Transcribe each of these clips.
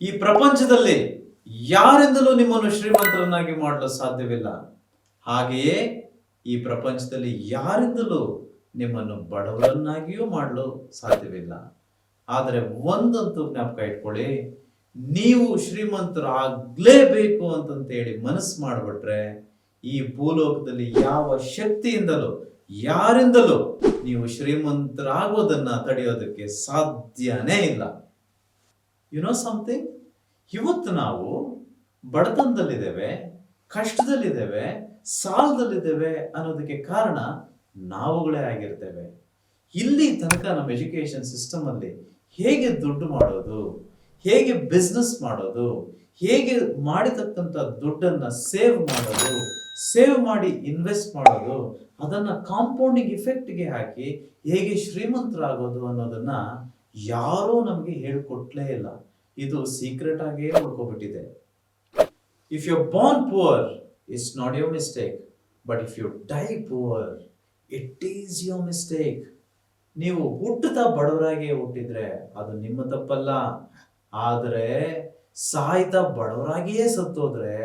ಈ ಪ್ರಪಂಚದಲ್ಲಿ ಯಾರಿಂದಲೂ ನಿಮ್ಮನ್ನು ಶ್ರೀಮಂತರನ್ನಾಗಿ ಮಾಡಲು ಸಾಧ್ಯವಿಲ್ಲ. ಹಾಗೆಯೇ ಈ ಪ್ರಪಂಚದಲ್ಲಿ ಯಾರಿಂದಲೂ ನಿಮ್ಮನ್ನು ಬಡವರನ್ನಾಗಿಯೂ ಮಾಡಲು ಸಾಧ್ಯವಿಲ್ಲ. ಆದರೆ ಒಂದಂತೂ ಜ್ಞಾಪಕ ಇಟ್ಕೊಳ್ಳಿ, ನೀವು ಶ್ರೀಮಂತರಾಗಲೇಬೇಕು ಅಂತಂತೇಳಿ ಮನಸ್ಸು ಮಾಡಿಬಿಟ್ರೆ ಈ ಭೂಲೋಕದಲ್ಲಿ ಯಾವ ಶಕ್ತಿಯಿಂದಲೂ ಯಾರಿಂದಲೂ ನೀವು ಶ್ರೀಮಂತರಾಗೋದನ್ನ ತಡೆಯೋದಕ್ಕೆ ಸಾಧ್ಯನೇ ಇಲ್ಲ. ಯು ನೋ ಸಮಥಿಂಗ್, ಇವತ್ತು ನಾವು ಬಡತನದಲ್ಲಿದ್ದೇವೆ, ಕಷ್ಟದಲ್ಲಿದ್ದೇವೆ, ಸಾಲದಲ್ಲಿದ್ದೇವೆ ಅನ್ನೋದಕ್ಕೆ ಕಾರಣ ನಾವುಗಳೇ ಆಗಿರ್ತೇವೆ. ಇಲ್ಲಿ ತನಕ ನಮ್ಮ ಎಜುಕೇಶನ್ ಸಿಸ್ಟಮ್ ಅಲ್ಲಿ ಹೇಗೆ ದುಡ್ಡು ಮಾಡೋದು, ಹೇಗೆ ಬಿಸ್ನೆಸ್ ಮಾಡೋದು, ಹೇಗೆ ಮಾಡಿರ್ತಕ್ಕಂಥ ದುಡ್ಡನ್ನ ಸೇವ್ ಮಾಡೋದು, ಸೇವ್ ಮಾಡಿ ಇನ್ವೆಸ್ಟ್ ಮಾಡೋದು, ಅದನ್ನ ಕಾಂಪೌಂಡಿಂಗ್ ಇಫೆಕ್ಟ್ಗೆ ಹಾಕಿ ಹೇಗೆ ಶ್ರೀಮಂತರಾಗೋದು ಅನ್ನೋದನ್ನ ಯಾರೂ ನಮಗೆ ಹೇಳಿಕೊಟ್ಲೇ ಇಲ್ಲ. ಇದು ಸೀಕ್ರೆಟ್ ಆಗೇ ಉಳ್ಕೊಬಿಟ್ಟಿದೆ. If you born poor it's not your mistake, but if you die poor it is your mistake. ನೀವು ಹುಟ್ಟುತ್ತಾ ಬಡವರಾಗಿ ಹುಟ್ಟಿದ್ರೆ ಅದು ನಿಮ್ಮ ತಪ್ಪಲ್ಲ. ಆದರೆ ಸಾಯ್ತಾ ಬಡವರಾಗಿಯೇ ಸತ್ತೋದ್ರೆ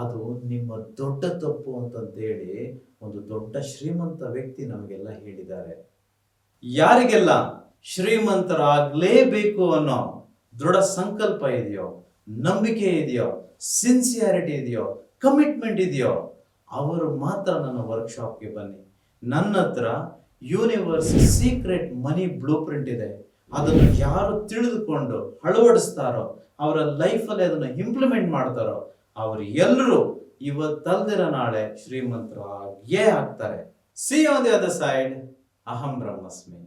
ಅದು ನಿಮ್ಮ ದೊಡ್ಡ ತಪ್ಪು ಅಂತಂತೇಳಿ ಒಂದು ದೊಡ್ಡ ಶ್ರೀಮಂತ ವ್ಯಕ್ತಿ ನಮಗೆಲ್ಲ ಹೇಳಿದ್ದಾರೆ. ಯಾರಿಗೆಲ್ಲ ಶ್ರೀಮಂತರಾಗಲೇಬೇಕು ಅನ್ನೋ ದೃಢ ಸಂಕಲ್ಪ ಇದೆಯೋ, ನಂಬಿಕೆ ಇದೆಯೋ, ಸಿನ್ಸಿಯಾರಿಟಿ ಇದೆಯೋ, ಕಮಿಟ್ಮೆಂಟ್ ಇದೆಯೋ, ಅವರು ಮಾತ್ರ ನನ್ನ ವರ್ಕ್ಶಾಪ್ಗೆ ಬನ್ನಿ. ನನ್ನ ಹತ್ರ ಯೂನಿವರ್ಸ್ ಸೀಕ್ರೆಟ್ ಮನಿ ಬ್ಲೂ ಪ್ರಿಂಟ್ ಇದೆ. ಅದನ್ನು ಯಾರು ತಿಳಿದುಕೊಂಡು ಅಳವಡಿಸ್ತಾರೋ, ಅವರ ಲೈಫಲ್ಲಿ ಅದನ್ನು ಇಂಪ್ಲಿಮೆಂಟ್ ಮಾಡ್ತಾರೋ, ಅವರು ಎಲ್ಲರೂ ಇವತ್ತಲ್ದಿರ ನಾಳೆ ಶ್ರೀಮಂತರಾಗೇ ಆಗ್ತಾರೆ. C on the other side. ಅಹಂ ಬ್ರಹ್ಮಸ್ಮಿ.